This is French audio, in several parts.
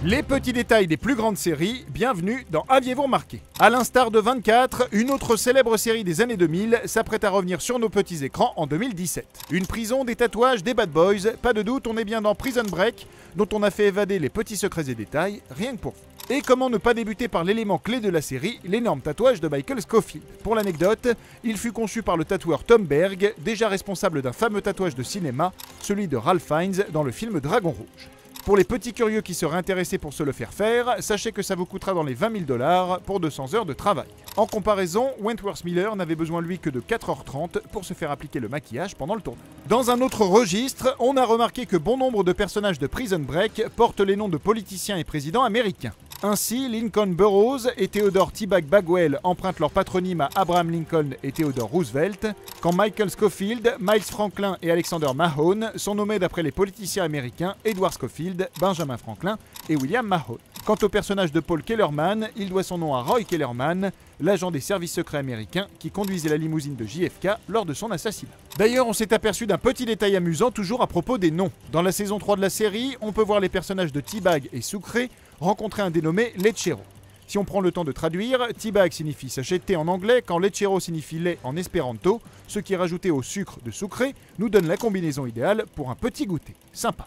Les petits détails des plus grandes séries, bienvenue dans Aviez-vous remarqué? À l'instar de 24, une autre célèbre série des années 2000 s'apprête à revenir sur nos petits écrans en 2017. Une prison, des tatouages, des bad boys, pas de doute, on est bien dans Prison Break, dont on a fait évader les petits secrets et détails, rien que pour vous. Et comment ne pas débuter par l'élément clé de la série, l'énorme tatouage de Michael Scofield. Pour l'anecdote, il fut conçu par le tatoueur Tom Berg, déjà responsable d'un fameux tatouage de cinéma, celui de Ralph Fiennes dans le film Dragon Rouge. Pour les petits curieux qui seraient intéressés pour se le faire faire, sachez que ça vous coûtera dans les 20 000 $ pour 200 heures de travail. En comparaison, Wentworth Miller n'avait besoin lui que de 4h30 pour se faire appliquer le maquillage pendant le tournage. Dans un autre registre, on a remarqué que bon nombre de personnages de Prison Break portent les noms de politiciens et présidents américains. Ainsi, Lincoln Burroughs et Theodore T-Bag Bagwell empruntent leur patronyme à Abraham Lincoln et Theodore Roosevelt, quand Michael Scofield, Miles Franklin et Alexander Mahone sont nommés d'après les politiciens américains Edward Scofield, Benjamin Franklin et William Mahone. Quant au personnage de Paul Kellerman, il doit son nom à Roy Kellerman, l'agent des services secrets américains qui conduisait la limousine de JFK lors de son assassinat. D'ailleurs, on s'est aperçu d'un petit détail amusant toujours à propos des noms. Dans la saison 3 de la série, on peut voir les personnages de T-Bag et Sucre rencontrer un dénommé Lechero. Si on prend le temps de traduire, T-Bag signifie sachet de thé en anglais, quand Lechero signifie lait en espéranto, ce qui rajouté au sucre de Sucre nous donne la combinaison idéale pour un petit goûter. Sympa.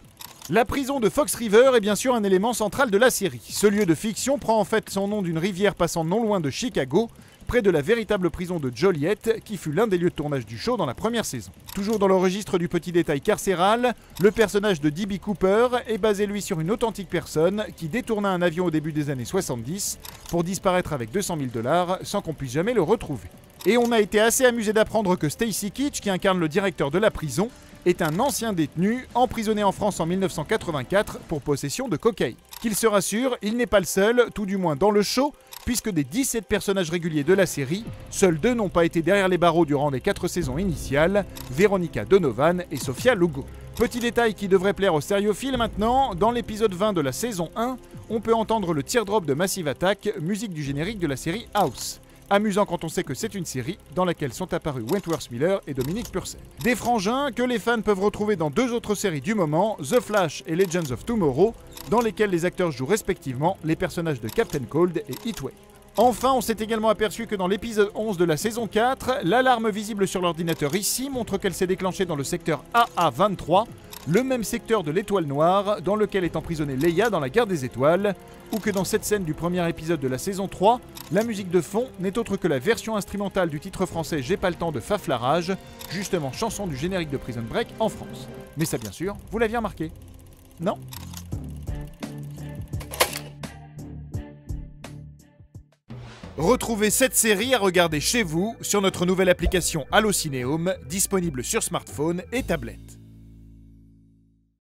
La prison de Fox River est bien sûr un élément central de la série. Ce lieu de fiction prend en fait son nom d'une rivière passant non loin de Chicago, près de la véritable prison de Joliet, qui fut l'un des lieux de tournage du show dans la première saison. Toujours dans le registre du petit détail carcéral, le personnage de D.B. Cooper est basé lui sur une authentique personne qui détourna un avion au début des années 70 pour disparaître avec 200 000 $ sans qu'on puisse jamais le retrouver. Et on a été assez amusé d'apprendre que Stacy Keach, qui incarne le directeur de la prison, est un ancien détenu emprisonné en France en 1984 pour possession de cocaïne. Qu'il se rassure, il n'est pas le seul, tout du moins dans le show, puisque des 17 personnages réguliers de la série, seuls 2 n'ont pas été derrière les barreaux durant les 4 saisons initiales, Veronica Donovan et Sofia Lugo. Petit détail qui devrait plaire aux sériophiles maintenant, dans l'épisode 20 de la saison 1, on peut entendre le teardrop de Massive Attack, musique du générique de la série House. Amusant quand on sait que c'est une série dans laquelle sont apparus Wentworth Miller et Dominic Purcell. Des frangins que les fans peuvent retrouver dans 2 autres séries du moment, The Flash et Legends of Tomorrow, dans lesquelles les acteurs jouent respectivement les personnages de Captain Cold et Heatwave. Enfin, on s'est également aperçu que dans l'épisode 11 de la saison 4, l'alarme visible sur l'ordinateur ici montre qu'elle s'est déclenchée dans le secteur AA23, le même secteur de l'Étoile Noire dans lequel est emprisonnée Leia dans la Guerre des Étoiles, ou que dans cette scène du premier épisode de la saison 3, la musique de fond n'est autre que la version instrumentale du titre français J'ai pas le temps de Faflarage, justement chanson du générique de Prison Break en France. Mais ça bien sûr, vous l'aviez remarqué, non ? Retrouvez cette série à regarder chez vous sur notre nouvelle application Allocinéum, disponible sur smartphone et tablette.